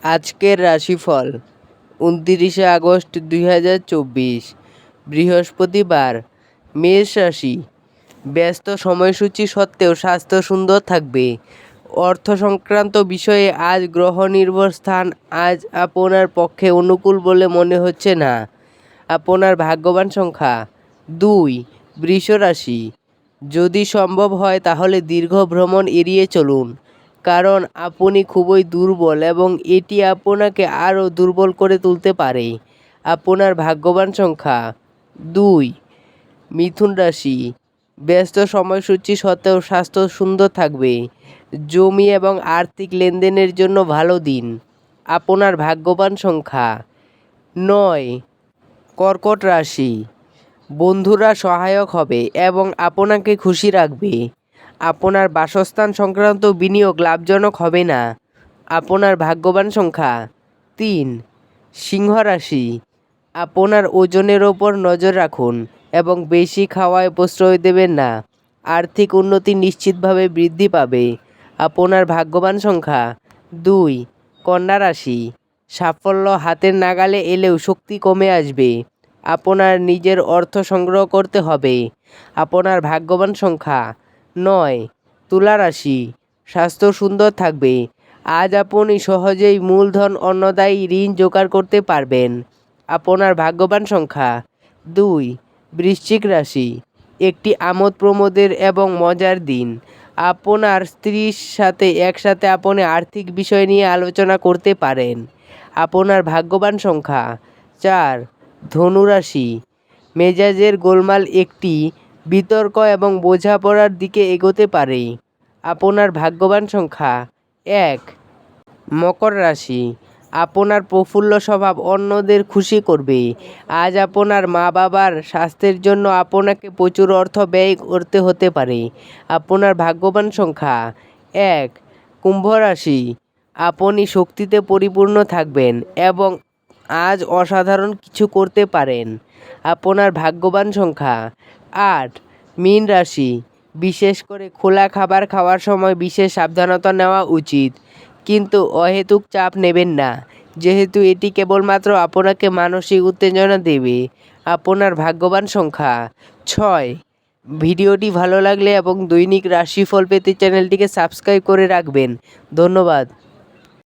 আজকের রাশিফল 29 আগস্ট 2024, বৃহস্পতিবার। মেষ রাশি। ব্যস্ত সময়সূচি সত্ত্বেও স্বাস্থ্য সুন্দর থাকবে। অর্থ সংক্রান্ত বিষয়ে আজ গ্রহ নির্ভর স্থান আজ আপনার পক্ষে অনুকূল বলে মনে হচ্ছে না। আপনার ভাগ্যবান সংখ্যা 2। বৃষ রাশি। যদি সম্ভব হয় তাহলে দীর্ঘ ভ্রমণ এড়িয়ে চলুন, কারণ আপনি খুবই দুর্বল এবং এটি আপনাকে আরও দুর্বল করে তুলতে পারে। আপনার ভাগ্যবান সংখ্যা 2। মিথুন রাশি। ব্যস্ত সময়সূচি সত্ত্বেও স্বাস্থ্য সুন্দর থাকবে। জমি এবং আর্থিক লেনদেনের জন্য ভালো দিন। আপনার ভাগ্যবান সংখ্যা 9। কর্কট রাশি। বন্ধুরা সহায়ক হবে এবং আপনাকে খুশি রাখবে। আপনার বাসস্থান সংক্রান্ত বিনিয়োগ লাভজনক হবে না। আপনার ভাগ্যবান সংখ্যা 3। সিংহ রাশি। আপনার ওজনের ওপর নজর রাখুন এবং বেশি খাওয়ায় প্রশ্রয় দেবেন না। আর্থিক উন্নতি নিশ্চিতভাবে বৃদ্ধি পাবে। আপনার ভাগ্যবান সংখ্যা 2। কন্যা রাশি। সাফল্য হাতের নাগালে এলেও শক্তি কমে আসবে। আপনার নিজের অর্থ সংগ্রহ করতে হবে। আপনার ভাগ্যবান সংখ্যা 9। তুলা রাশি। স্বাস্থ্য সুন্দর থাকবে। আজ আপনি সহজেই মূলধন অন্যদায়ী ঋণ জোগাড় করতে পারবেন। আপনার ভাগ্যবান সংখ্যা 2। বৃশ্চিক রাশি। একটি আমোদ প্রমোদের এবং মজার দিন। আপনার স্ত্রীর সাথে একসাথে আপনি আর্থিক বিষয় নিয়ে আলোচনা করতে পারেন। আপনার ভাগ্যবান সংখ্যা 4। ধনুরাশি। মেজাজের গোলমাল একটি বিতর্ক এবং বোঝাপড়ার দিকে এগোতে পারে। আপনার ভাগ্যবান সংখ্যা 1। মকর রাশি। আপনার প্রফুল্ল স্বভাব অন্যদের খুশি করবে। আজ আপনার মা বাবার স্বাস্থ্যের জন্য আপনাকে প্রচুর অর্থ ব্যয় করতে হতে পারে। আপনার ভাগ্যবান সংখ্যা 1। কুম্ভ রাশি। আপনি শক্তিতে পরিপূর্ণ থাকবেন এবং আজ অসাধারণ কিছু করতে পারেন। আপনার ভাগ্যবান সংখ্যা 8। মীন রাশি। বিশেষ করে খোলা খাবার খাওয়ার সময় বিশেষ সাবধানতা নেওয়া উচিত, কিন্তু অহেতুক চাপ নেবেন না, যেহেতু এটি কেবলমাত্র আপনাকে মানসিক উত্তেজনা দেবে। আপনার ভাগ্যবান সংখ্যা 6। ভিডিওটি ভালো লাগলে এবং দৈনিক রাশিফল পেতে চ্যানেলটিকে সাবস্ক্রাইব করে রাখবেন। ধন্যবাদ।